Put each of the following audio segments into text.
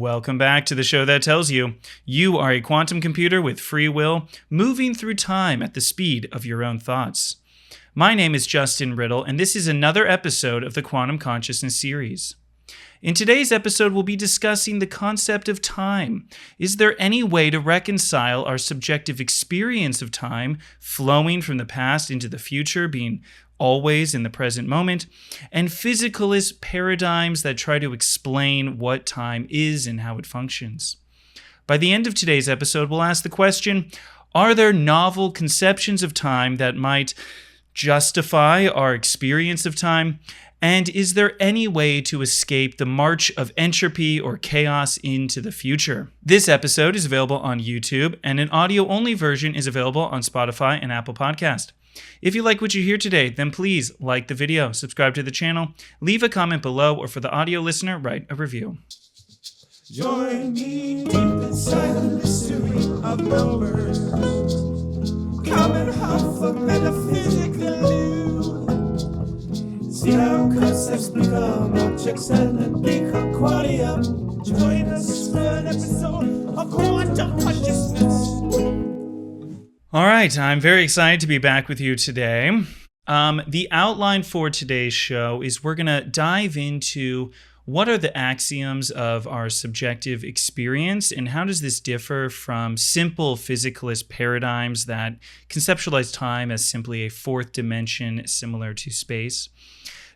Welcome back to the show that tells you you are a quantum computer with free will, moving through time at the speed of your own thoughts. My name is Justin Riddle, and this is another episode of the Quantum Consciousness series. In today's episode, we'll be discussing the concept of time. Is there any way to reconcile our subjective experience of time, flowing from the past into the future, being always in the present moment, and physicalist paradigms that try to explain what time is and how it functions? By the end of today's episode, we'll ask the question, are there novel conceptions of time that might justify our experience of time? And is there any way to escape the march of entropy or chaos into the future? This episode is available on YouTube, and an audio-only version is available on Spotify and Apple Podcast. If you like what you hear today, then please like the video, subscribe to the channel, leave a comment below, or for the audio listener, write a review. Join me deep inside the mystery of numbers. Come and huff a metaphysical new. See how concepts become objects and then become qualia. Join us for an episode of Quantum Consciousness. All right, I'm very excited to be back with you today. The outline for today's show is we're going to dive into what are the axioms of our subjective experience and how does this differ from simple physicalist paradigms that conceptualize time as simply a fourth dimension similar to space.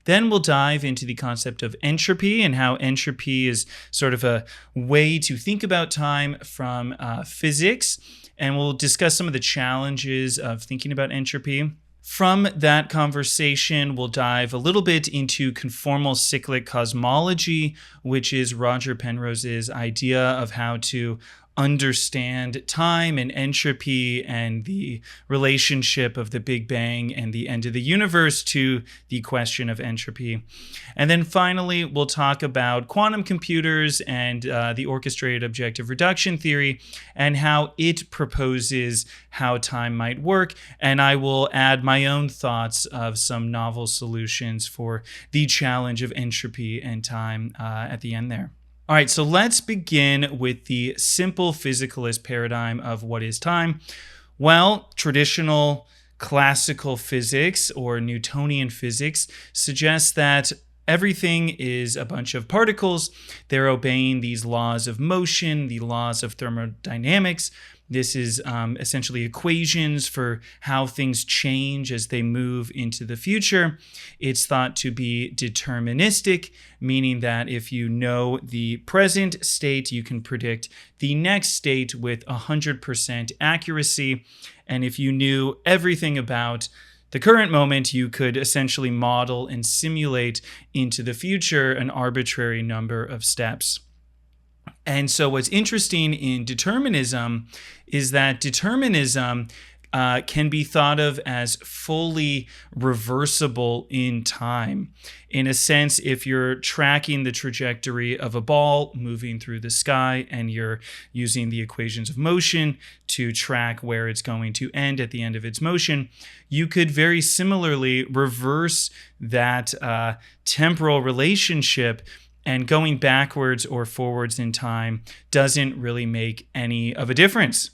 Then we'll dive into the concept of entropy and how entropy is sort of a way to think about time from physics. And we'll discuss some of the challenges of thinking about entropy. From that conversation, we'll dive a little bit into conformal cyclic cosmology, which is Roger Penrose's idea of how to understand time and entropy and the relationship of the Big Bang and the end of the universe to the question of entropy. And then finally, we'll talk about quantum computers and the orchestrated objective reduction theory and how it proposes how time might work. And I will add my own thoughts of some novel solutions for the challenge of entropy and time at the end there. All right, so let's begin with the simple physicalist paradigm of what is time. Well, traditional classical physics or Newtonian physics suggests that everything is a bunch of particles. They're obeying these laws of motion, the laws of thermodynamics. This is essentially equations for how things change as they move into the future. It's thought to be deterministic, meaning that if you know the present state, you can predict the next state with 100% accuracy. And if you knew everything about the current moment, you could essentially model and simulate into the future an arbitrary number of steps. And so what's interesting in determinism is that determinism can be thought of as fully reversible in time. In a sense, if you're tracking the trajectory of a ball moving through the sky and you're using the equations of motion to track where it's going to end at the end of its motion, you could very similarly reverse that temporal relationship, and going backwards or forwards in time doesn't really make any of a difference.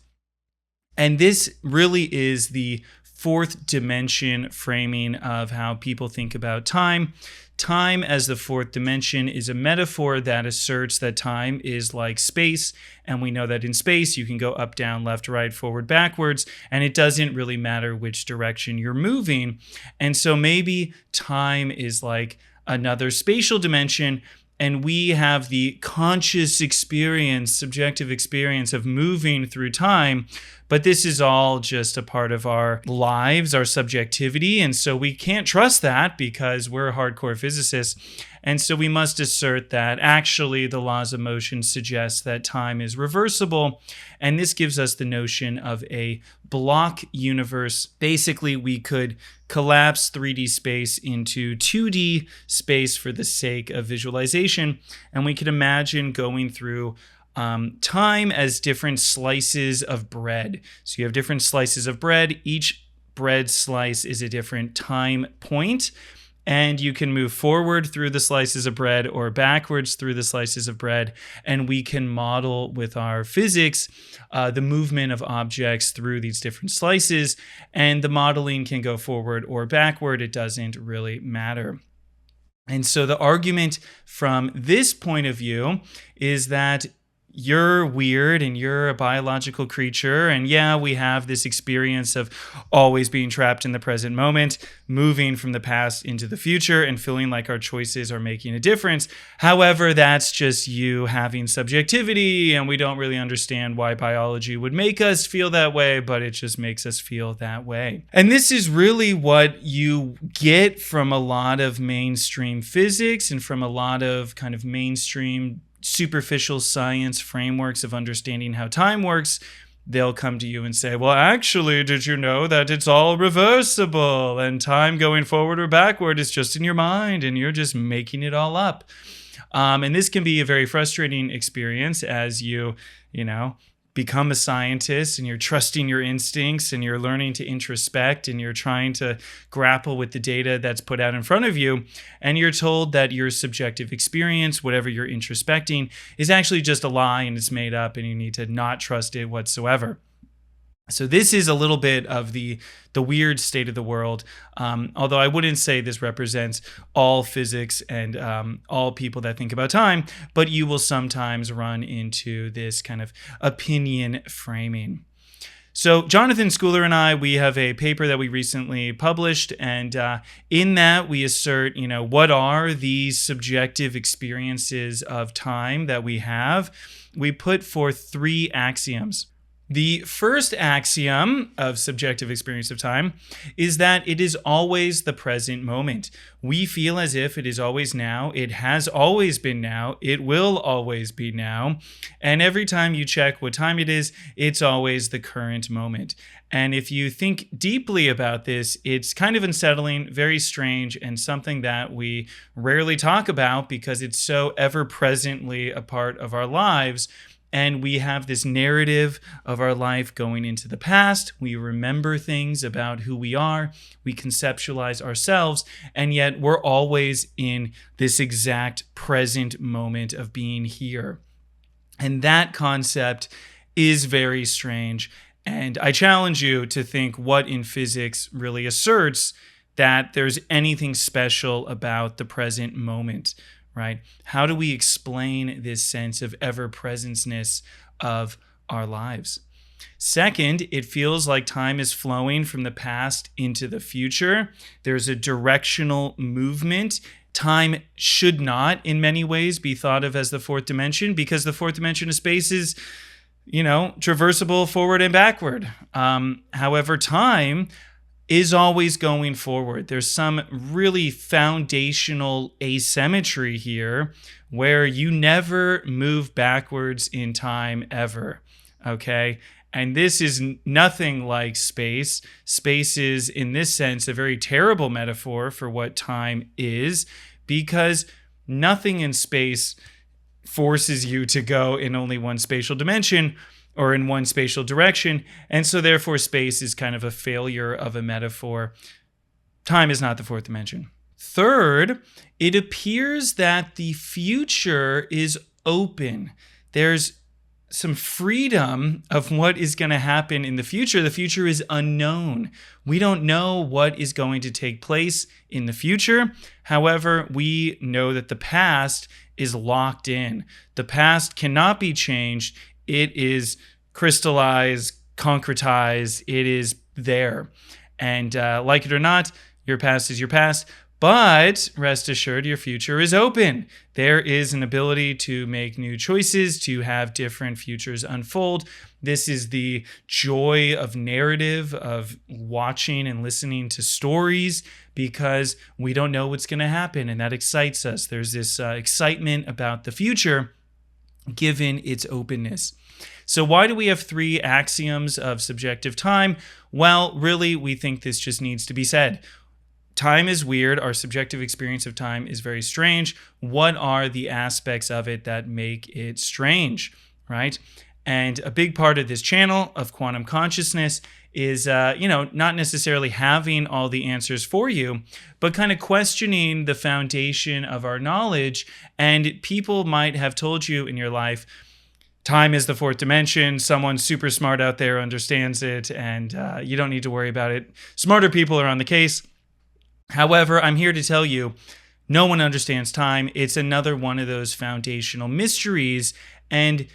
And this really is the fourth dimension framing of how people think about time. Time as the fourth dimension is a metaphor that asserts that time is like space. And we know that in space, you can go up, down, left, right, forward, backwards, and it doesn't really matter which direction you're moving. And so maybe time is like another spatial dimension, and we have the conscious experience, subjective experience of moving through time, but this is all just a part of our lives, our subjectivity, and so we can't trust that because we're hardcore physicists. And so we must assert that actually the laws of motion suggest that time is reversible, and this gives us the notion of a block universe. Basically, we could collapse 3D space into 2D space for the sake of visualization, and we could imagine going through time as different slices of bread. So you have different slices of bread. Each bread slice is a different time point. and you can move forward through the slices of bread or backwards through the slices of bread, and we can model with our physics the movement of objects through these different slices, and the modeling can go forward or backward. It doesn't really matter. And so the argument from this point of view is that you're weird and you're a biological creature. And yeah, we have this experience of always being trapped in the present moment, moving from the past into the future and feeling like our choices are making a difference. However, that's just you having subjectivity, and we don't really understand why biology would make us feel that way, but it just makes us feel that way. And this is really what you get from a lot of mainstream physics and from a lot of kind of mainstream superficial science frameworks of understanding how time works. They'll come to you and say, well, actually, did you know that it's all reversible and time going forward or backward is just in your mind and you're just making it all up. And this can be a very frustrating experience as you become a scientist and you're trusting your instincts and you're learning to introspect and you're trying to grapple with the data that's put out in front of you. And you're told that your subjective experience, whatever you're introspecting, is actually just a lie and it's made up and you need to not trust it whatsoever. So this is a little bit of the weird state of the world, although I wouldn't say this represents all physics and all people that think about time, but you will sometimes run into this kind of opinion framing. So Jonathan Schooler and I, we have a paper that we recently published, and in that we assert, what are these subjective experiences of time that we have? We put forth 3 axioms. The first axiom of subjective experience of time is that it is always the present moment. We feel as if it is always now. It has always been now. It will always be now. And every time you check what time it is, it's always the current moment. And if you think deeply about this, it's kind of unsettling, very strange, and something that we rarely talk about because it's so ever-presently a part of our lives. And we have this narrative of our life going into the past. We remember things about who we are. We conceptualize ourselves. And yet we're always in this exact present moment of being here. And that concept is very strange. And I challenge you to think what in physics really asserts that there's anything special about the present moment. Right? How do we explain this sense of ever-presenceness of our lives? Second, it feels like time is flowing from the past into the future. There's a directional movement. Time should not, in many ways, be thought of as the fourth dimension because the fourth dimension of space is, traversable forward and backward. However, time is always going forward. There's some really foundational asymmetry here where you never move backwards in time ever, okay? And this is nothing like space. Space is, in this sense, a very terrible metaphor for what time is because nothing in space forces you to go in only one spatial dimension or in one spatial direction, and so therefore space is kind of a failure of a metaphor. Time is not the fourth dimension. Third, it appears that the future is open. There's some freedom of what is going to happen in the future. The future is unknown. We don't know what is going to take place in the future. However, we know that the past is locked in. The past cannot be changed. It is crystallized, concretized, it is there. And like it or not, your past is your past, but rest assured your future is open. There is an ability to make new choices, to have different futures unfold. This is the joy of narrative, of watching and listening to stories, because we don't know what's going to happen, and that excites us. There's this excitement about the future given its openness. So why do we have 3 axioms of subjective time? Well, really, we think this just needs to be said. Time is weird. Our subjective experience of time is very strange. What are the aspects of it that make it strange, right? And a big part of this channel of quantum consciousness is, not necessarily having all the answers for you, but kind of questioning the foundation of our knowledge. And people might have told you in your life, time is the fourth dimension. Someone super smart out there understands it, and you don't need to worry about it. Smarter people are on the case. However, I'm here to tell you, no one understands time. It's another one of those foundational mysteries. And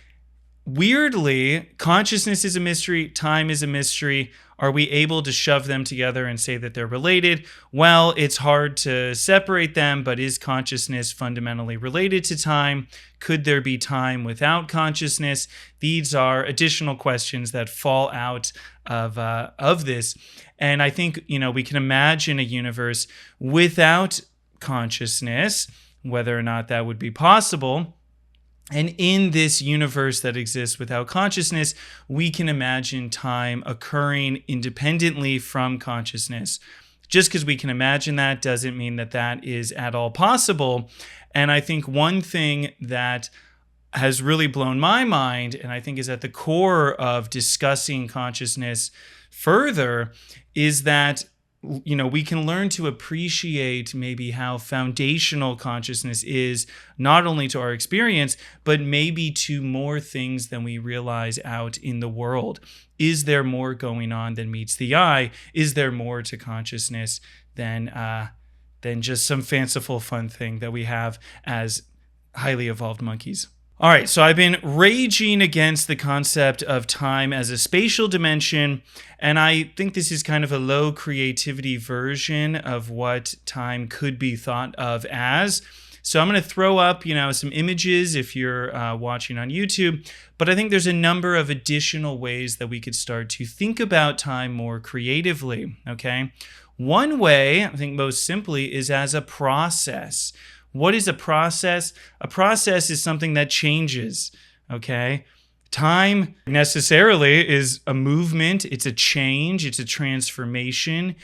weirdly, consciousness is a mystery, time is a mystery. Are we able to shove them together and say that they're related? Well, it's hard to separate them, but is consciousness fundamentally related to time? Could there be time without consciousness? These are additional questions that fall out of this. And I think, we can imagine a universe without consciousness, whether or not that would be possible. And in this universe that exists without consciousness, we can imagine time occurring independently from consciousness. Just because we can imagine that doesn't mean that that is at all possible. And I think one thing that has really blown my mind, and I think is at the core of discussing consciousness further, is that we can learn to appreciate maybe how foundational consciousness is, not only to our experience, but maybe to more things than we realize out in the world. Is there more going on than meets the eye? Is there more to consciousness than just some fanciful fun thing that we have as highly evolved monkeys? All right, so I've been raging against the concept of time as a spatial dimension, and I think this is kind of a low creativity version of what time could be thought of as. So I'm going to throw up, some images if you're watching on YouTube, but I think there's a number of additional ways that we could start to think about time more creatively, okay? One way, I think most simply, is as a process. What is a process? A process is something that changes, okay? Time necessarily is a movement, it's a change, it's a transformation.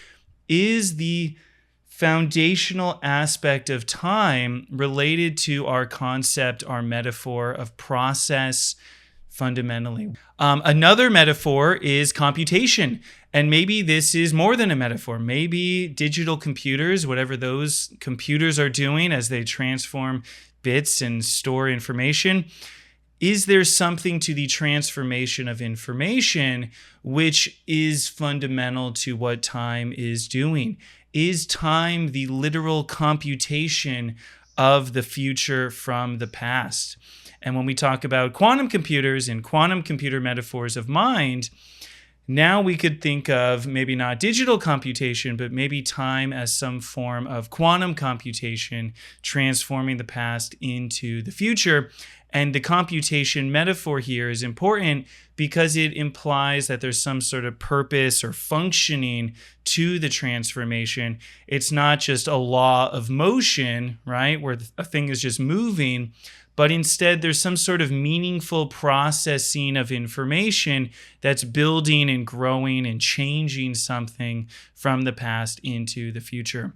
Is the foundational aspect of time related to our concept, our metaphor of process fundamentally? Another metaphor is computation. And maybe this is more than a metaphor. Maybe digital computers, whatever those computers are doing as they transform bits and store information, is there something to the transformation of information which is fundamental to what time is doing? Is time the literal computation of the future from the past? And when we talk about quantum computers and quantum computer metaphors of mind, now we could think of maybe not digital computation, but maybe time as some form of quantum computation, transforming the past into the future. And the computation metaphor here is important because it implies that there's some sort of purpose or functioning to the transformation. It's not just a law of motion, right, where a thing is just moving, but instead there's some sort of meaningful processing of information that's building and growing and changing something from the past into the future.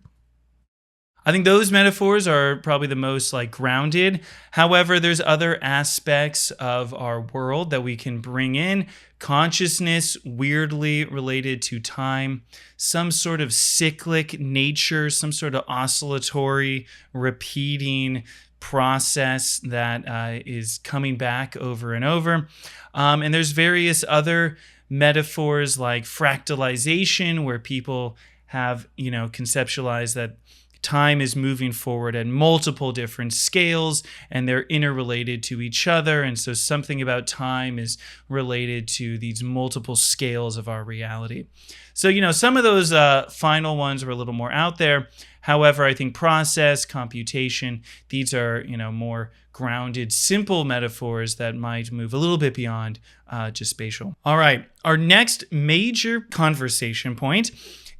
I think those metaphors are probably the most grounded. However, there's other aspects of our world that we can bring in. Consciousness, weirdly related to time, some sort of cyclic nature, some sort of oscillatory, repeating process that is coming back over and over. And there's various other metaphors like fractalization, where people have, conceptualized that time is moving forward at multiple different scales and they're interrelated to each other. And so something about time is related to these multiple scales of our reality. So, some of those final ones are a little more out there. However, I think process, computation, these are, more grounded, simple metaphors that might move a little bit beyond just spatial. All right. Our next major conversation point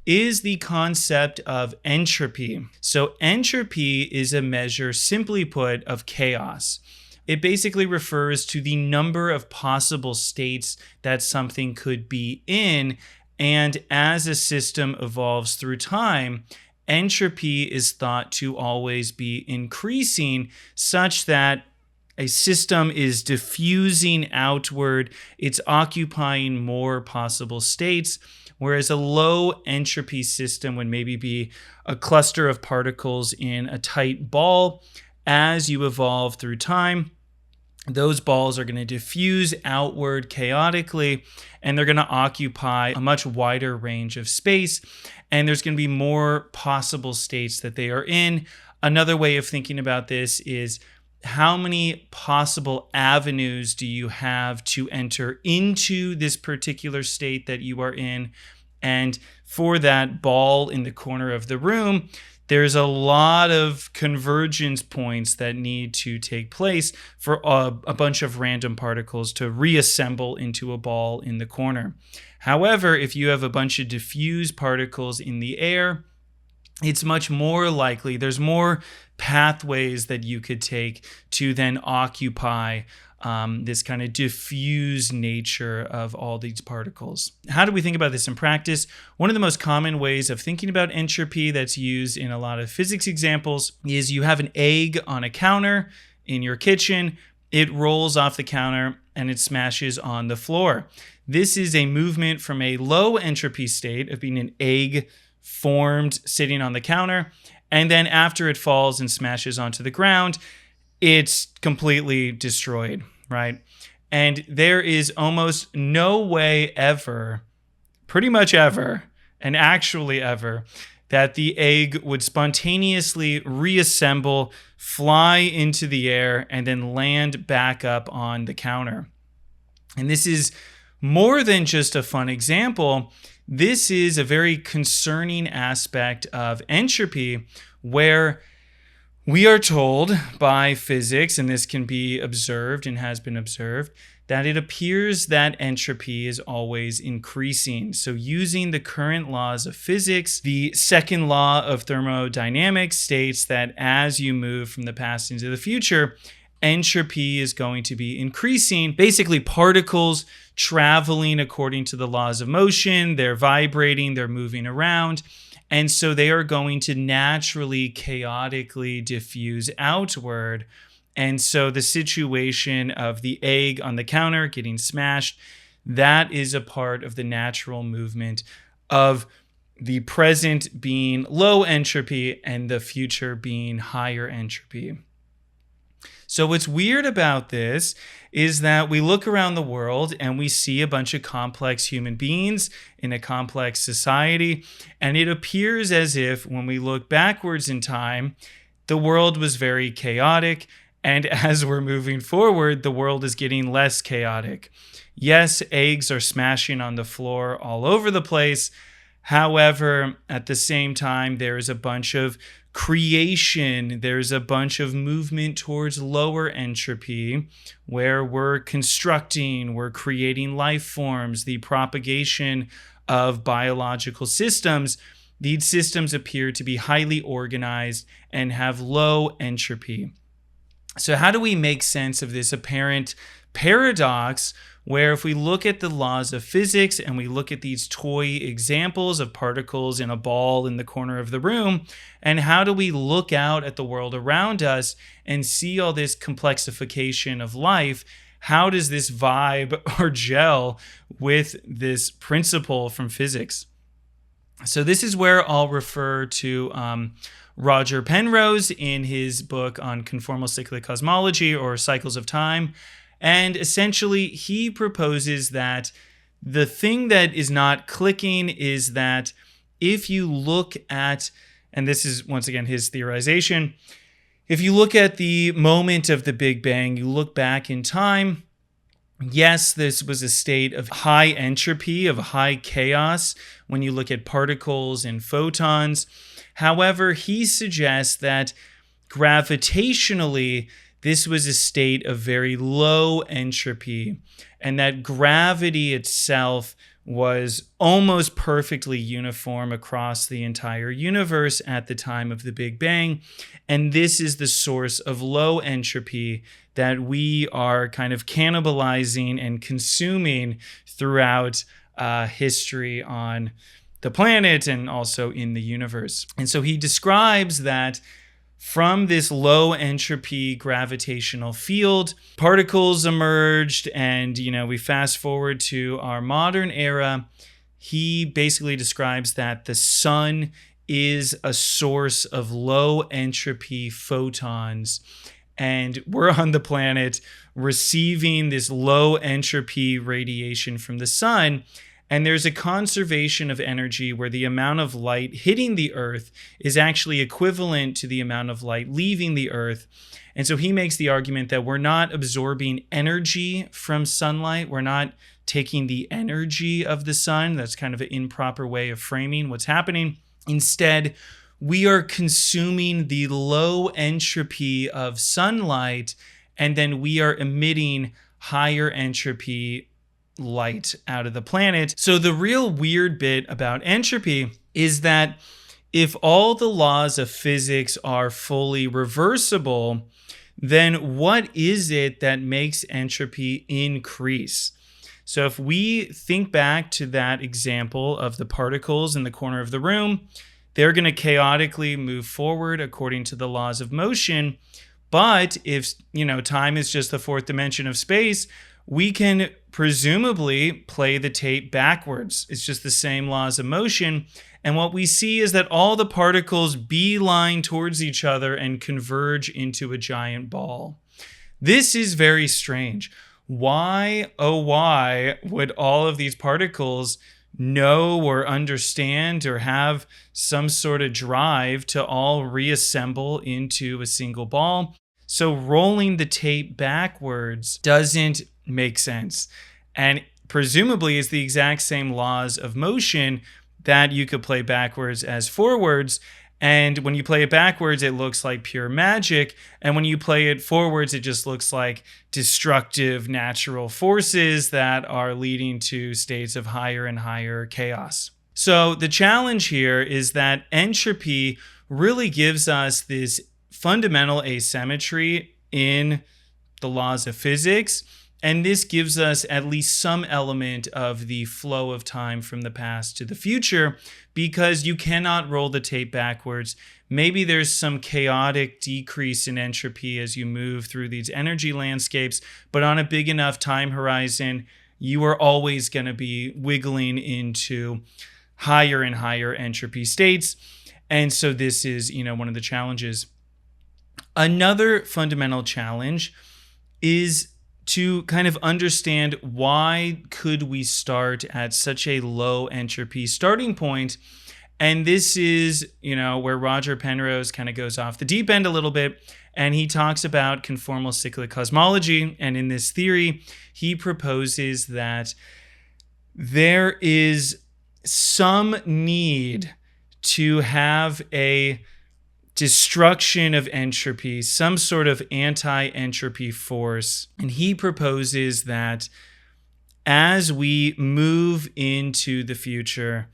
is the concept of entropy. So entropy is a measure, simply put, of chaos. It basically refers to the number of possible states that something could be in. And as a system evolves through time, entropy is thought to always be increasing, such that a system is diffusing outward, it's occupying more possible states, whereas a low entropy system would maybe be a cluster of particles in a tight ball. As you evolve through time, those balls are going to diffuse outward chaotically, and they're going to occupy a much wider range of space, and there's going to be more possible states that they are in. Another way of thinking about this is how many possible avenues do you have to enter into this particular state that you are in? And for that ball in the corner of the room, there's a lot of convergence points that need to take place for a bunch of random particles to reassemble into a ball in the corner. However, if you have a bunch of diffuse particles in the air, it's much more likely, there's more pathways that you could take to then occupy this kind of diffuse nature of all these particles. How do we think about this in practice? One of the most common ways of thinking about entropy that's used in a lot of physics examples is you have an egg on a counter in your kitchen. It rolls off the counter and it smashes on the floor. This is a movement from a low entropy state of being an egg formed sitting on the counter, and then after it falls and smashes onto the ground, it's completely destroyed, right? And there is almost no way ever, pretty much ever, and actually ever, that the egg would spontaneously reassemble, fly into the air, and then land back up on the counter. And this is more than just a fun example. This is a very concerning aspect of entropy, where we are told by physics, and this can be observed and has been observed, that it appears that entropy is always increasing. So using the current laws of physics, the second law of thermodynamics states that as you move from the past into the future, entropy is going to be increasing. Basically, particles traveling according to the laws of motion, they're vibrating, they're moving around. And so they are going to naturally, chaotically diffuse outward. And so the situation of the egg on the counter getting smashed, that is a part of the natural movement of the present being low entropy and the future being higher entropy. So what's weird about this is that we look around the world and we see a bunch of complex human beings in a complex society, and it appears as if when we look backwards in time, the world was very chaotic, and as we're moving forward, the world is getting less chaotic. Yes, eggs are smashing on the floor all over the place. However, at the same time, there's a bunch of creation, there's a bunch of movement towards lower entropy where we're constructing, we're creating life forms, the propagation of biological systems. These systems appear to be highly organized and have low entropy. So how do we make sense of this apparent paradox where if we look at the laws of physics and we look at these toy examples of particles in a ball in the corner of the room, and how do we look out at the world around us and see all this complexification of life? How does this vibe or gel with this principle from physics? So this is where I'll refer to Roger Penrose in his book on conformal cyclic cosmology, or cycles of time. And essentially, he proposes that the thing that is not clicking is that if you look at, and this is once again his theorization, if you look at the moment of the Big Bang, you look back in time, yes, this was a state of high entropy, of high chaos when you look at particles and photons. However, he suggests that gravitationally, this was a state of very low entropy, and that gravity itself was almost perfectly uniform across the entire universe at the time of the Big Bang. And this is the source of low entropy that we are kind of cannibalizing and consuming throughout history on the planet and also in the universe. And so he describes that from this low entropy gravitational field, particles emerged, and we fast forward to our modern era. He basically describes that the sun is a source of low entropy photons, and we're on the planet receiving this low entropy radiation from the sun. And there's a conservation of energy where the amount of light hitting the Earth is actually equivalent to the amount of light leaving the Earth. And so he makes the argument that we're not absorbing energy from sunlight. We're not taking the energy of the sun. That's kind of an improper way of framing what's happening. Instead, we are consuming the low entropy of sunlight, and then we are emitting higher entropy light out of the planet. So the real weird bit about entropy is that if all the laws of physics are fully reversible, then what is it that makes entropy increase? So if we think back to that example of the particles in the corner of the room, they're going to chaotically move forward according to the laws of motion. But if, time is just the fourth dimension of space, we can presumably play the tape backwards. It's just the same laws of motion. And what we see is that all the particles beeline towards each other and converge into a giant ball. This is very strange. Why, oh why, would all of these particles know or understand or have some sort of drive to all reassemble into a single ball? So rolling the tape backwards doesn't make sense. And presumably is the exact same laws of motion that you could play backwards as forwards. And when you play it backwards, it looks like pure magic. And when you play it forwards, it just looks like destructive natural forces that are leading to states of higher and higher chaos. So the challenge here is that entropy really gives us this fundamental asymmetry in the laws of physics. And this gives us at least some element of the flow of time from the past to the future, because you cannot roll the tape backwards. Maybe there's some chaotic decrease in entropy as you move through these energy landscapes, but on a big enough time horizon, you are always going to be wiggling into higher and higher entropy states. And so this is, one of the challenges. Another fundamental challenge is to kind of understand why could we start at such a low entropy starting point. And this is, where Roger Penrose kind of goes off the deep end a little bit, and he talks about conformal cyclic cosmology. And in this theory, he proposes that there is some need to have a destruction of entropy, some sort of anti-entropy force. And he proposes that as we move into the future,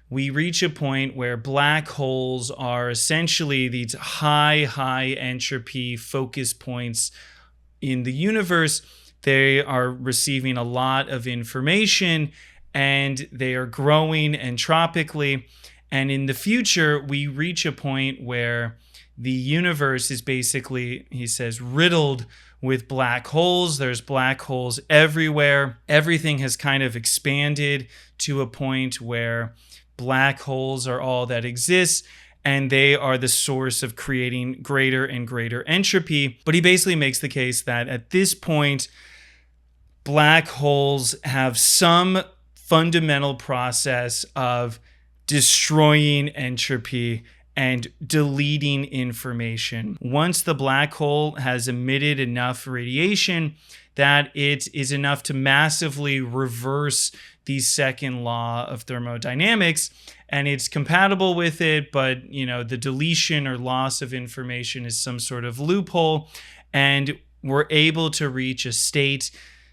we reach a point where black holes are essentially these high entropy focus points in the universe. They are receiving a lot of information and they are growing entropically. And in the future, we reach a point where the universe is basically, he says, riddled with black holes. There's black holes everywhere. Everything has kind of expanded to a point where black holes are all that exists, and they are the source of creating greater and greater entropy. But he basically makes the case that at this point, black holes have some fundamental process of destroying entropy and deleting information. Once the black hole has emitted enough radiation that it is enough to massively reverse the second law of thermodynamics, and it's compatible with it, but the deletion or loss of information is some sort of loophole, and we're able to reach a state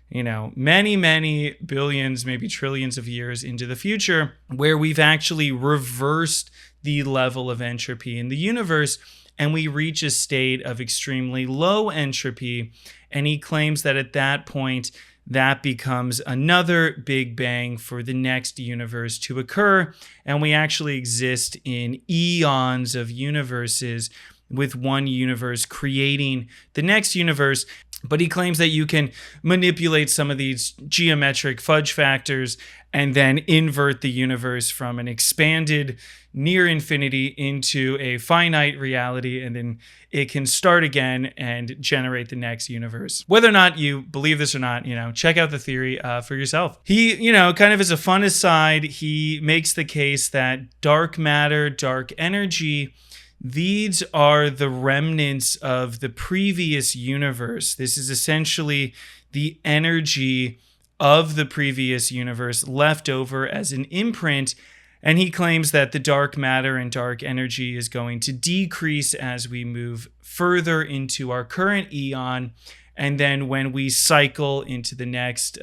many billions, maybe trillions of years into the future, where we've actually reversed the level of entropy in the universe, and we reach a state of extremely low entropy. And he claims that at that point, that becomes another big bang for the next universe to occur. And we actually exist in eons of universes with one universe creating the next universe. But he claims that you can manipulate some of these geometric fudge factors and then invert the universe from an expanded near infinity into a finite reality, and then it can start again and generate the next universe. Whether or not you believe this or not, check out the theory for yourself. He, kind of as a fun aside, he makes the case that dark matter, dark energy, these are the remnants of the previous universe. This is essentially the energy of the previous universe left over as an imprint. And he claims that the dark matter and dark energy is going to decrease as we move further into our current eon. And then when we cycle into the next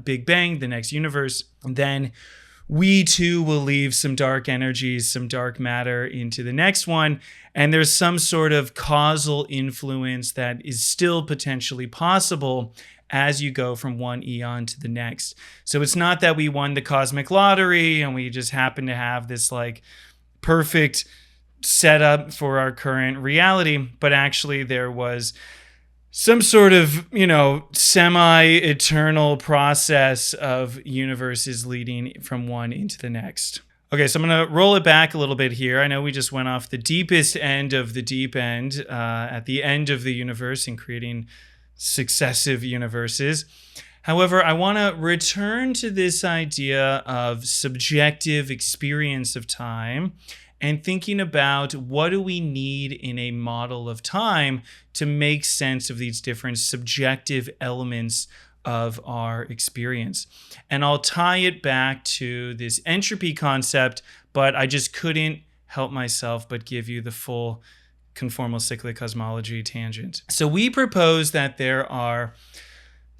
Big Bang, the next universe, then we too will leave some dark energies, some dark matter into the next one. And there's some sort of causal influence that is still potentially possible as you go from one eon to the next. So it's not that we won the cosmic lottery and we just happen to have this like perfect setup for our current reality, but actually there was some sort of, semi-eternal process of universes leading from one into the next. Okay, so I'm going to roll it back a little bit here. I know we just went off the deepest end of the deep end at the end of the universe and creating successive universes. However, I want to return to this idea of subjective experience of time and thinking about what do we need in a model of time to make sense of these different subjective elements of our experience. And I'll tie it back to this entropy concept, but I just couldn't help myself but give you the full conformal cyclic cosmology tangent. So we propose that there are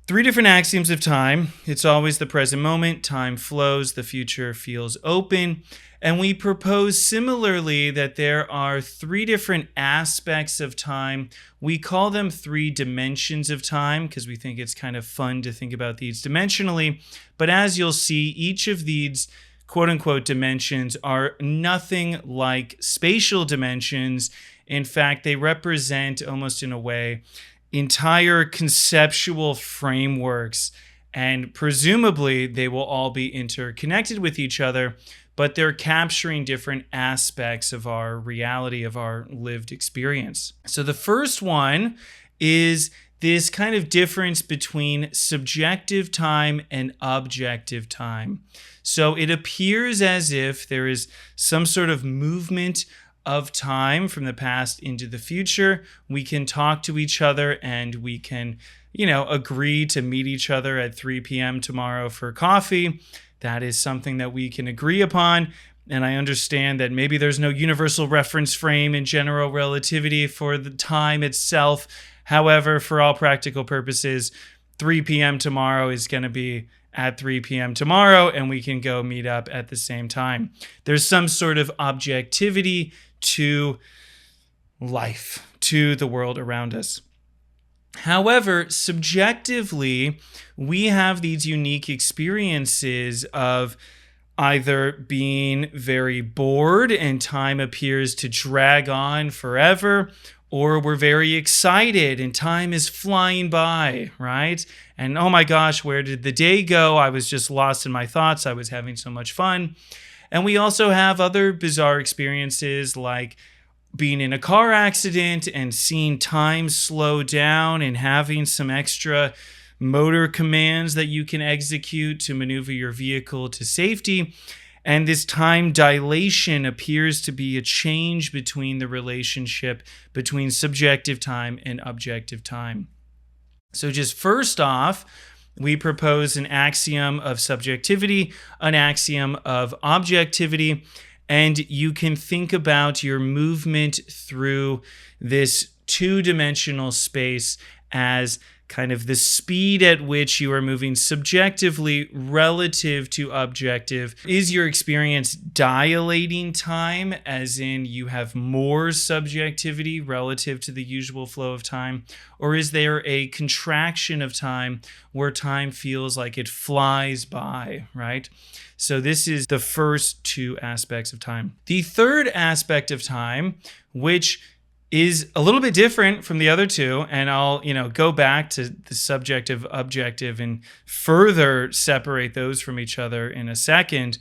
3 different axioms of time. It's always the present moment, time flows, the future feels open. And we propose similarly that there are 3 different aspects of time. We call them 3 dimensions of time because we think it's kind of fun to think about these dimensionally. But as you'll see, each of these quote unquote dimensions are nothing like spatial dimensions. In fact, they represent almost in a way entire conceptual frameworks, and presumably they will all be interconnected with each other, but they're capturing different aspects of our reality, of our lived experience. So the first one is this kind of difference between subjective time and objective time. So it appears as if there is some sort of movement of time from the past into the future. We can talk to each other and we can, agree to meet each other at 3 p.m. tomorrow for coffee. That is something that we can agree upon. And I understand that maybe there's no universal reference frame in general relativity for the time itself. However, for all practical purposes, 3 p.m. tomorrow is going to be at 3 p.m. tomorrow, and we can go meet up at the same time. There's some sort of objectivity to life, to the world around us. However, subjectively, we have these unique experiences of either being very bored and time appears to drag on forever, or we're very excited and time is flying by, right? And oh my gosh, where did the day go? I was just lost in my thoughts. I was having so much fun. And we also have other bizarre experiences like being in a car accident and seeing time slow down and having some extra motor commands that you can execute to maneuver your vehicle to safety. And this time dilation appears to be a change between the relationship between subjective time and objective time. So just first off, we propose an axiom of subjectivity, an axiom of objectivity, and you can think about your movement through this 2-dimensional space as kind of the speed at which you are moving subjectively relative to objective. Is your experience dilating time, as in you have more subjectivity relative to the usual flow of time? Or is there a contraction of time where time feels like it flies by, right? So this is the first 2 aspects of time. The third aspect of time, which is a little bit different from the other two, and I'll, go back to the subjective, objective, and further separate those from each other in a second.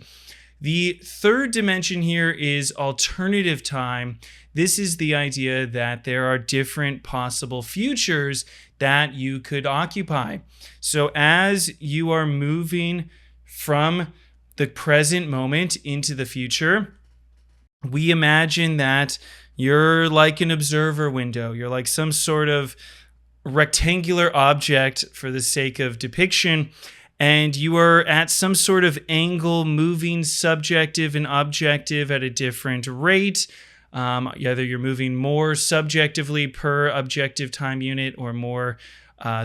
The third dimension here is alternative time. This is the idea that there are different possible futures that you could occupy. So as you are moving from the present moment into the future, we imagine that you're like an observer window. You're like some sort of rectangular object for the sake of depiction, and you are at some sort of angle moving subjective and objective at a different rate. Either you're moving more subjectively per objective time unit or more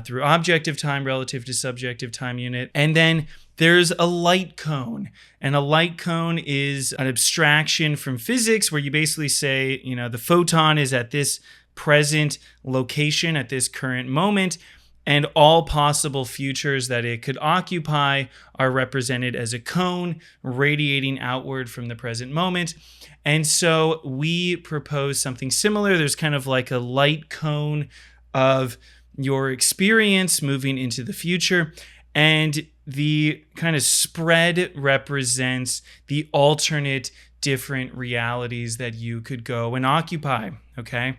through objective time relative to subjective time unit. And then there's a light cone. And a light cone is an abstraction from physics where you basically say, the photon is at this present location at this current moment, and all possible futures that it could occupy are represented as a cone radiating outward from the present moment. And so we propose something similar. There's kind of like a light cone of your experience moving into the future, and the kind of spread represents the alternate different realities that you could go and occupy, okay?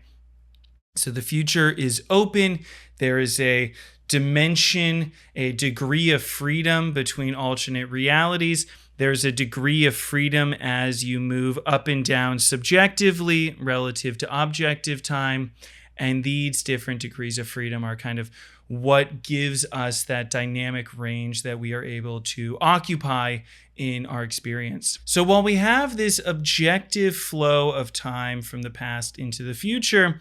So the future is open. There is a dimension, a degree of freedom between alternate realities. There's a degree of freedom as you move up and down subjectively relative to objective time. And these different degrees of freedom are kind of what gives us that dynamic range that we are able to occupy in our experience. So while we have this objective flow of time from the past into the future,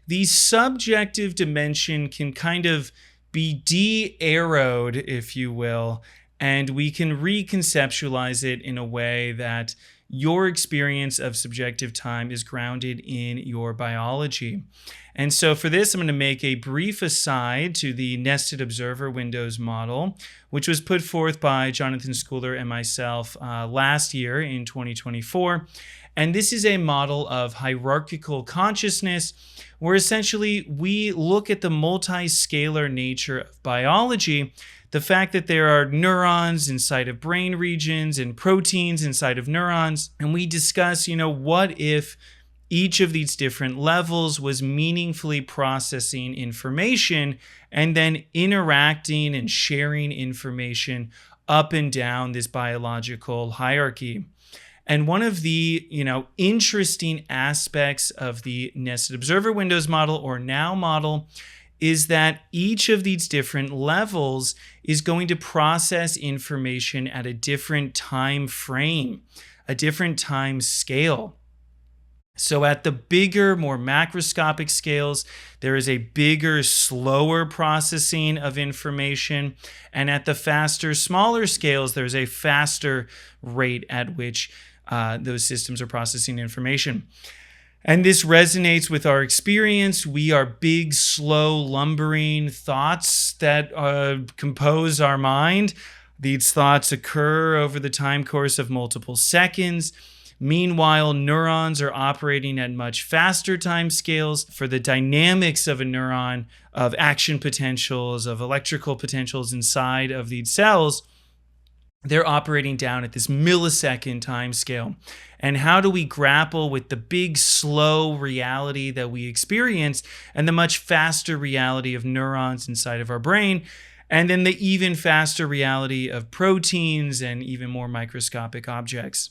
the subjective dimension can kind of be de-arrowed, if you will, and we can reconceptualize it in a way that your experience of subjective time is grounded in your biology. And so for this, I'm going to make a brief aside to the nested observer windows model, which was put forth by Jonathan Schooler and myself last year in 2024. And this is a model of hierarchical consciousness, where essentially we look at the multi-scalar nature of biology, the fact that there are neurons inside of brain regions and proteins inside of neurons, and we discuss, what if each of these different levels was meaningfully processing information and then interacting and sharing information up and down this biological hierarchy. And one of the, interesting aspects of the nested observer windows model, or NOW model, is that each of these different levels is going to process information at a different time frame, a different time scale. So at the bigger, more macroscopic scales, there is a bigger, slower processing of information. And at the faster, smaller scales, there's a faster rate at which those systems are processing information. And this resonates with our experience. We are big, slow, lumbering thoughts that compose our mind. These thoughts occur over the time course of multiple seconds. Meanwhile, neurons are operating at much faster time scales. For the dynamics of a neuron, of action potentials, of electrical potentials inside of these cells, they're operating down at this millisecond time scale. And how do we grapple with the big, slow reality that we experience and the much faster reality of neurons inside of our brain, and then the even faster reality of proteins and even more microscopic objects?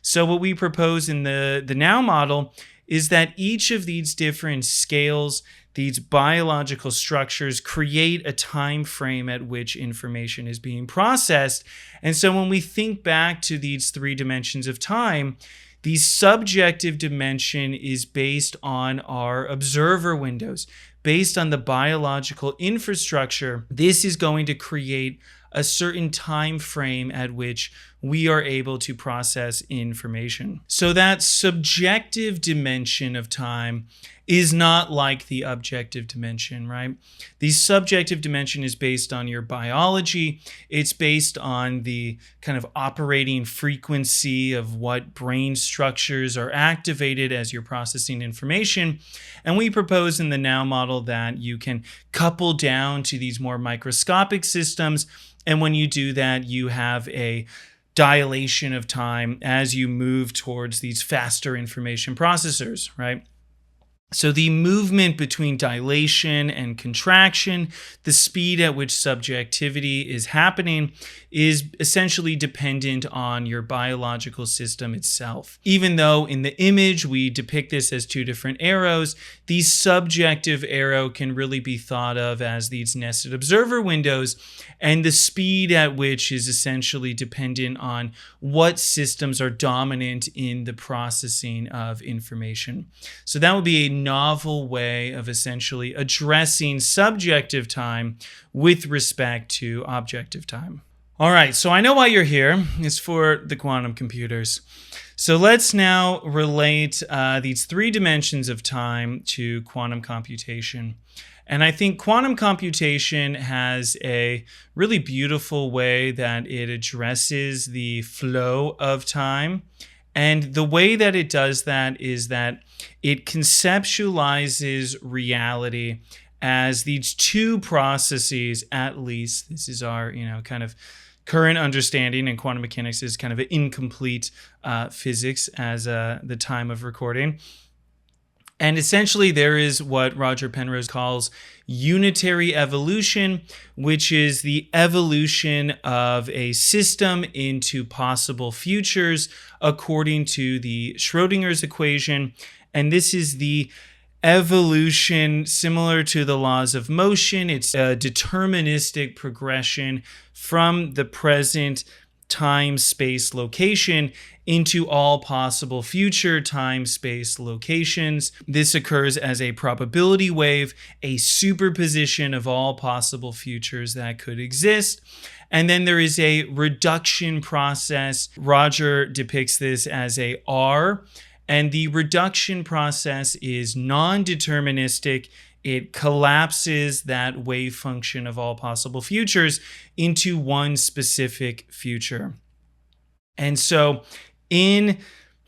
So what we propose in the NOW model is that each of these different scales, these biological structures, create a time frame at which information is being processed. And so when we think back to these three dimensions of time, the subjective dimension is based on our observer windows, based on the biological infrastructure. This is going to create a certain time frame at which we are able to process information. So that subjective dimension of time is not like the objective dimension, right? The subjective dimension is based on your biology. It's based on the kind of operating frequency of what brain structures are activated as you're processing information. And we propose in the now model that you can couple down to these more microscopic systems. And when you do that, you have a dilation of time as you move towards these faster information processors, right? So the movement between dilation and contraction, the speed at which subjectivity is happening, is essentially dependent on your biological system itself. Even though in the image we depict this as two different arrows, the subjective arrow can really be thought of as these nested observer windows, and the speed at which is essentially dependent on what systems are dominant in the processing of information. So that would be a novel way of essentially addressing subjective time with respect to objective time. All right, so I know why you're here. It's for the quantum computers. So let's now relate these three dimensions of time to quantum computation. And I think quantum computation has a really beautiful way that it addresses the flow of time. And the way that it does that is that it conceptualizes reality as these two processes, at least. This is our, kind of current understanding, and quantum mechanics is kind of an incomplete physics as the time of recording. And essentially, there is what Roger Penrose calls unitary evolution, which is the evolution of a system into possible futures according to the Schrodinger's equation. And this is the evolution similar to the laws of motion. It's a deterministic progression from the present time, space, location into all possible future time, space, locations. This occurs as a probability wave, a superposition of all possible futures that could exist. And then there is a reduction process. Roger depicts this as a R, and the reduction process is non-deterministic. It collapses that wave function of all possible futures into one specific future. And so in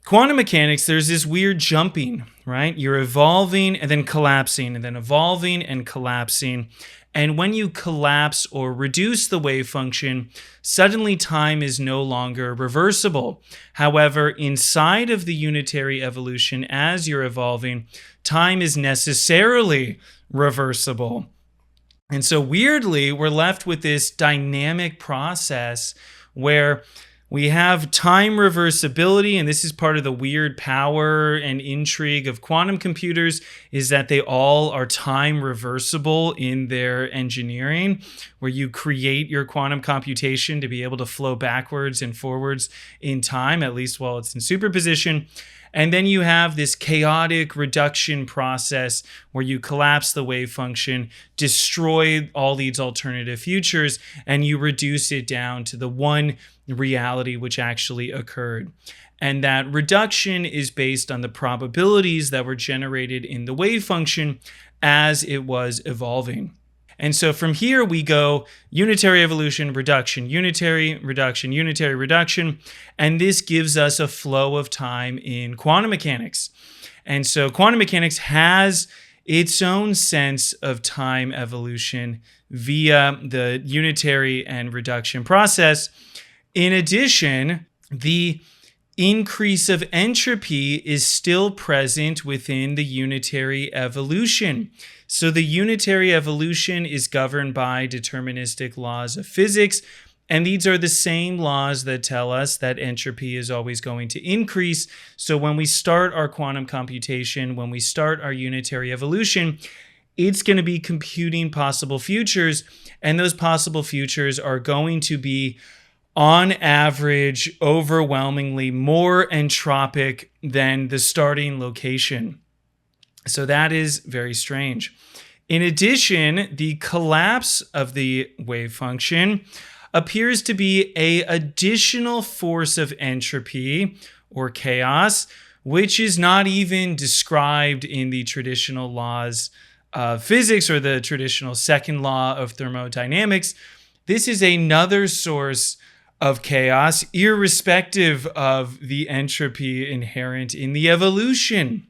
quantum mechanics, there's this weird jumping, right? You're evolving and then collapsing and then evolving and collapsing. And when you collapse or reduce the wave function, suddenly time is no longer reversible. However, inside of the unitary evolution, as you're evolving, time is necessarily reversible. And so weirdly, we're left with this dynamic process where we have time-reversibility, and this is part of the weird power and intrigue of quantum computers, is that they all are time-reversible in their engineering, where you create your quantum computation to be able to flow backwards and forwards in time, at least while it's in superposition. And then you have this chaotic reduction process where you collapse the wave function, destroy all these alternative futures, and you reduce it down to the one reality which actually occurred. And that reduction is based on the probabilities that were generated in the wave function as it was evolving. And so from here we go unitary evolution, reduction, unitary, reduction, unitary, reduction. And this gives us a flow of time in quantum mechanics. And so quantum mechanics has its own sense of time evolution via the unitary and reduction process. In addition, the increase of entropy is still present within the unitary evolution. So the unitary evolution is governed by deterministic laws of physics, and these are the same laws that tell us that entropy is always going to increase. So when we start our quantum computation, when we start our unitary evolution, it's going to be computing possible futures, and those possible futures are going to be on average, overwhelmingly more entropic than the starting location. So that is very strange. In addition, the collapse of the wave function appears to be an additional force of entropy or chaos, which is not even described in the traditional laws of physics or the traditional second law of thermodynamics. This is another source of chaos, irrespective of the entropy inherent in the evolution.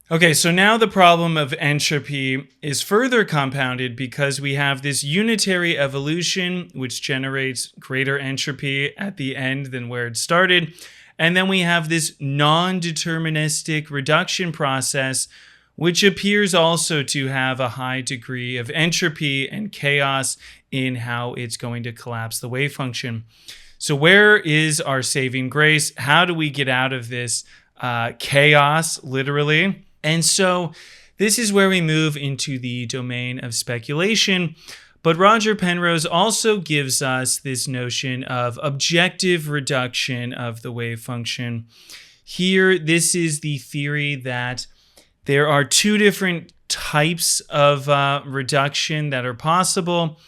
Okay, so now the problem of entropy is further compounded because we have this unitary evolution, which generates greater entropy at the end than where it started. And then we have this non-deterministic reduction process, which appears also to have a high degree of entropy and chaos in how it's going to collapse the wave function. So where is our saving grace? How do we get out of this chaos, literally? And so this is where we move into the domain of speculation. But Roger Penrose also gives us this notion of objective reduction of the wave function. Here, this is the theory that there are two different types of reduction that are possible.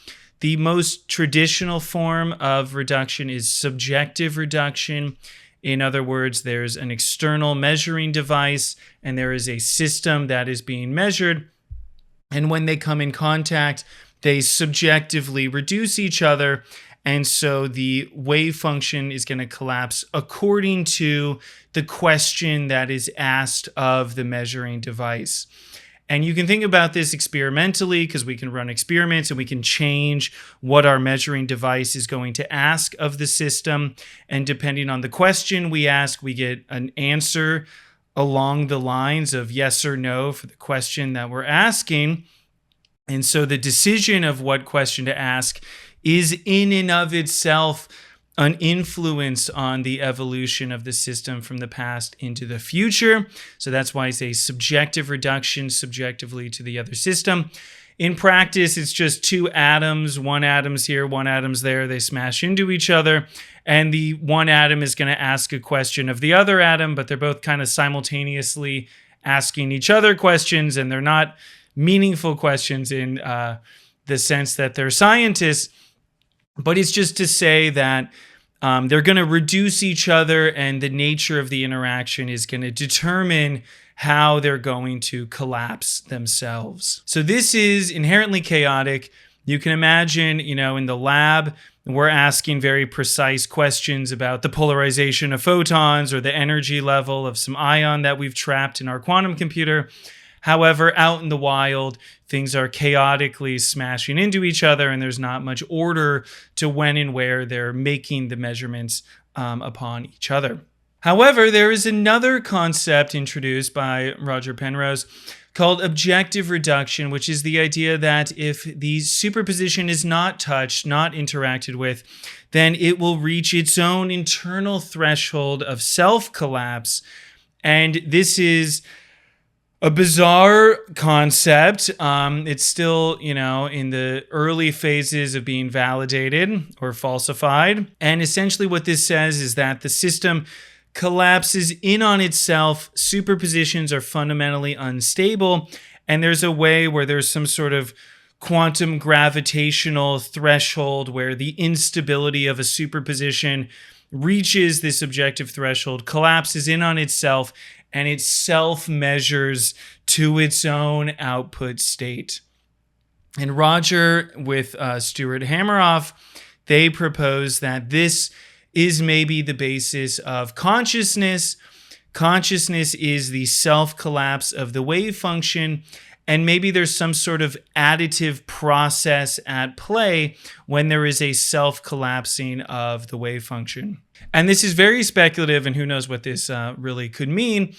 The most traditional form of reduction is subjective reduction. In other words, there's an external measuring device and there is a system that is being measured. And when they come in contact, they subjectively reduce each other. And so the wave function is going to collapse according to the question that is asked of the measuring device. And you can think about this experimentally because we can run experiments and we can change what our measuring device is going to ask of the system. And depending on the question we ask, we get an answer along the lines of yes or no for the question that we're asking. And so the decision of what question to ask is in and of itself an influence on the evolution of the system from the past into the future. So that's why it's a subjective reduction subjectively to the other system. In practice, it's just two atoms, one atom's here, one atom's there, they smash into each other, and the one atom is going to ask a question of the other atom, but they're both kind of simultaneously asking each other questions, and they're not meaningful questions in the sense that they're scientists. But it's just to say that they're going to reduce each other and the nature of the interaction is going to determine how they're going to collapse themselves. So this is inherently chaotic. You can imagine, in the lab, we're asking very precise questions about the polarization of photons or the energy level of some ion that we've trapped in our quantum computer. However, out in the wild, things are chaotically smashing into each other, and there's not much order to when and where they're making the measurements upon each other. However, there is another concept introduced by Roger Penrose called objective reduction, which is the idea that if the superposition is not touched, not interacted with, then it will reach its own internal threshold of self-collapse. And this is a bizarre concept. It's still, in the early phases of being validated or falsified. And essentially what this says is that the system collapses in on itself. Superpositions are fundamentally unstable. And there's a way where there's some sort of quantum gravitational threshold where the instability of a superposition reaches this objective threshold, collapses in on itself, and it self-measures to its own output state. And Roger with Stuart Hameroff, they propose that this is maybe the basis of consciousness. Consciousness is the self-collapse of the wave function, and maybe there's some sort of additive process at play when there is a self-collapsing of the wave function. And this is very speculative, and who knows what this really could mean.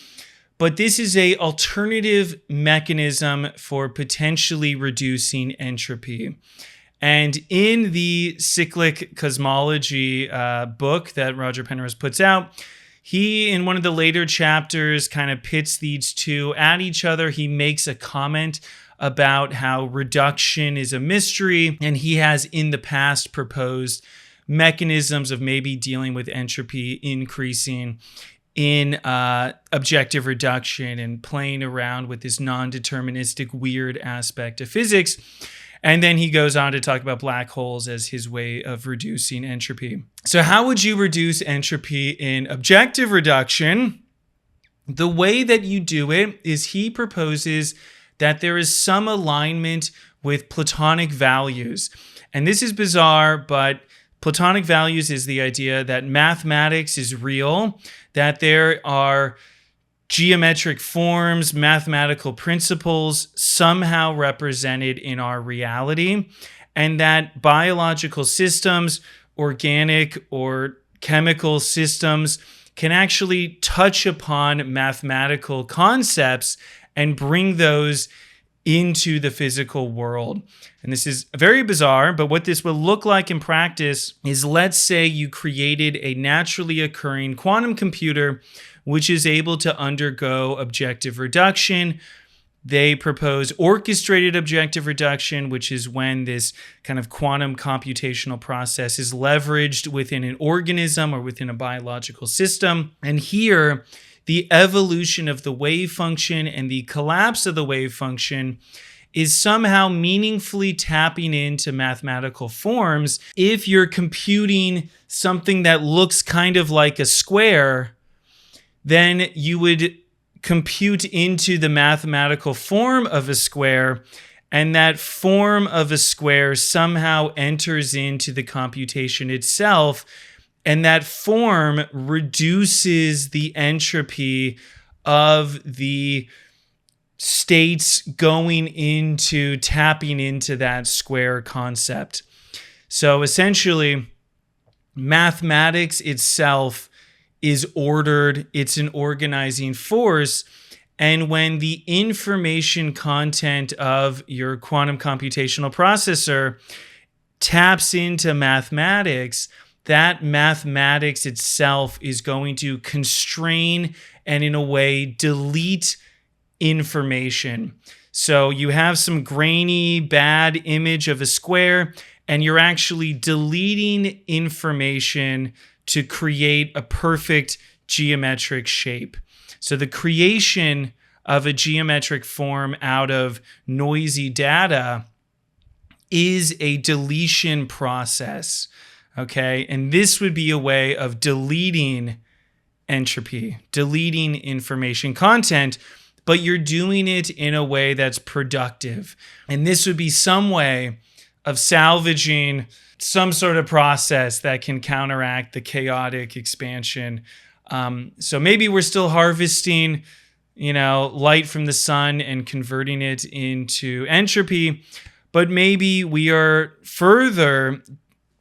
But this is an alternative mechanism for potentially reducing entropy. And in the cyclic cosmology book that Roger Penrose puts out, he, in one of the later chapters, kind of pits these two at each other. He makes a comment about how reduction is a mystery, and he has in the past proposed mechanisms of maybe dealing with entropy increasing in objective reduction and playing around with this non-deterministic weird aspect of physics. And then he goes on to talk about black holes as his way of reducing entropy. So how would you reduce entropy in objective reduction? The way that you do it is he proposes that there is some alignment with Platonic values. And this is bizarre, but Platonic values is the idea that mathematics is real, that there are geometric forms, mathematical principles somehow represented in our reality, and that biological systems, organic or chemical systems, can actually touch upon mathematical concepts and bring those into the physical world. And this is very bizarre, but what this will look like in practice is, let's say you created a naturally occurring quantum computer which is able to undergo objective reduction. They propose orchestrated objective reduction, which is when this kind of quantum computational process is leveraged within an organism or within a biological system. And here, the evolution of the wave function and the collapse of the wave function is somehow meaningfully tapping into mathematical forms. If you're computing something that looks kind of like a square, then you would compute into the mathematical form of a square, and that form of a square somehow enters into the computation itself, and that form reduces the entropy of the states going into tapping into that square concept. So essentially, mathematics itself is ordered, it's an organizing force, and when the information content of your quantum computational processor taps into mathematics, that mathematics itself is going to constrain and in a way delete information. So you have some grainy, bad image of a square, and you're actually deleting information to create a perfect geometric shape. So the creation of a geometric form out of noisy data is a deletion process, okay? And this would be a way of deleting entropy, deleting information content, but you're doing it in a way that's productive. And this would be some way of salvaging some sort of process that can counteract the chaotic expansion. So maybe we're still harvesting, light from the sun and converting it into entropy, but maybe we are further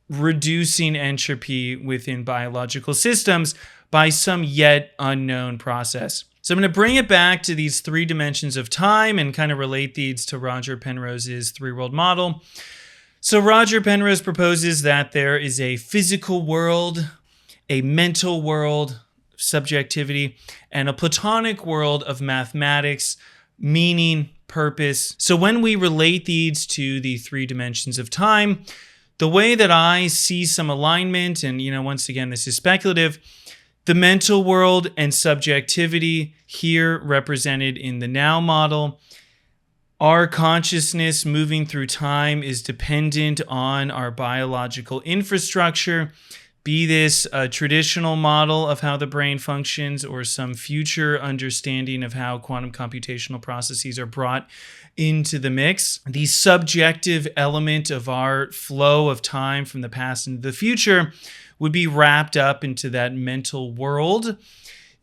reducing entropy within biological systems by some yet unknown process. So I'm going to bring it back to these three dimensions of time and kind of relate these to Roger Penrose's three-world model. So Roger Penrose proposes that there is a physical world, a mental world, subjectivity, and a Platonic world of mathematics, meaning, purpose. So when we relate these to the three dimensions of time, the way that I see some alignment, and once again, this is speculative, the mental world and subjectivity here represented in the now model. Our consciousness moving through time is dependent on our biological infrastructure, be this a traditional model of how the brain functions or some future understanding of how quantum computational processes are brought into the mix. The subjective element of our flow of time from the past into the future would be wrapped up into that mental world.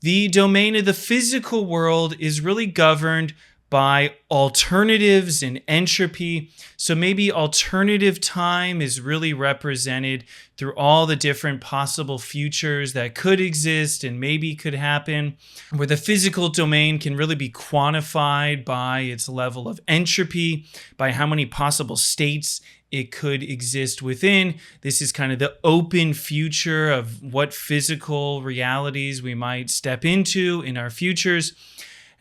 The domain of the physical world is really governed by alternatives and entropy. So maybe alternative time is really represented through all the different possible futures that could exist and maybe could happen, where the physical domain can really be quantified by its level of entropy, by how many possible states it could exist within. This is kind of the open future of what physical realities we might step into in our futures.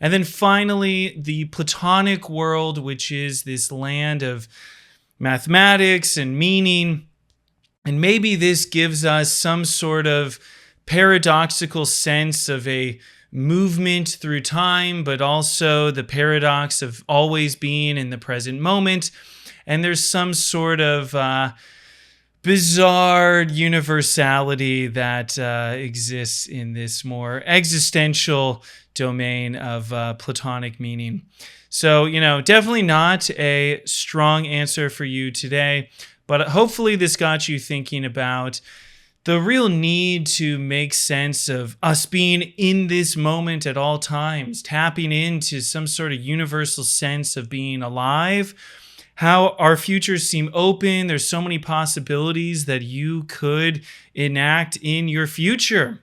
And then finally, the Platonic world, which is this land of mathematics and meaning. And maybe this gives us some sort of paradoxical sense of a movement through time, but also the paradox of always being in the present moment. And there's some sort of bizarre universality that exists in this more existential domain of Platonic meaning. So, definitely not a strong answer for you today, but hopefully this got you thinking about the real need to make sense of us being in this moment at all times, tapping into some sort of universal sense of being alive, how our futures seem open. There's so many possibilities that you could enact in your future.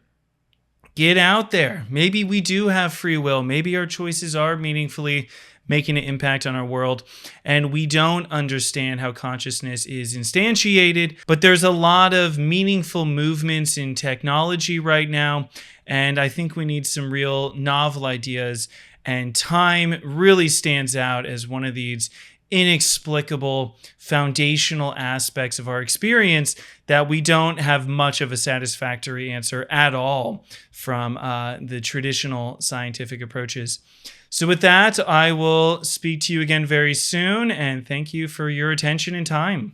Get out there. Maybe we do have free will. Maybe our choices are meaningfully making an impact on our world, and we don't understand how consciousness is instantiated, but there's a lot of meaningful movements in technology right now, and I think we need some real novel ideas, and time really stands out as one of these inexplicable foundational aspects of our experience that we don't have much of a satisfactory answer at all from the traditional scientific approaches. So with that, I will speak to you again very soon, and thank you for your attention and time.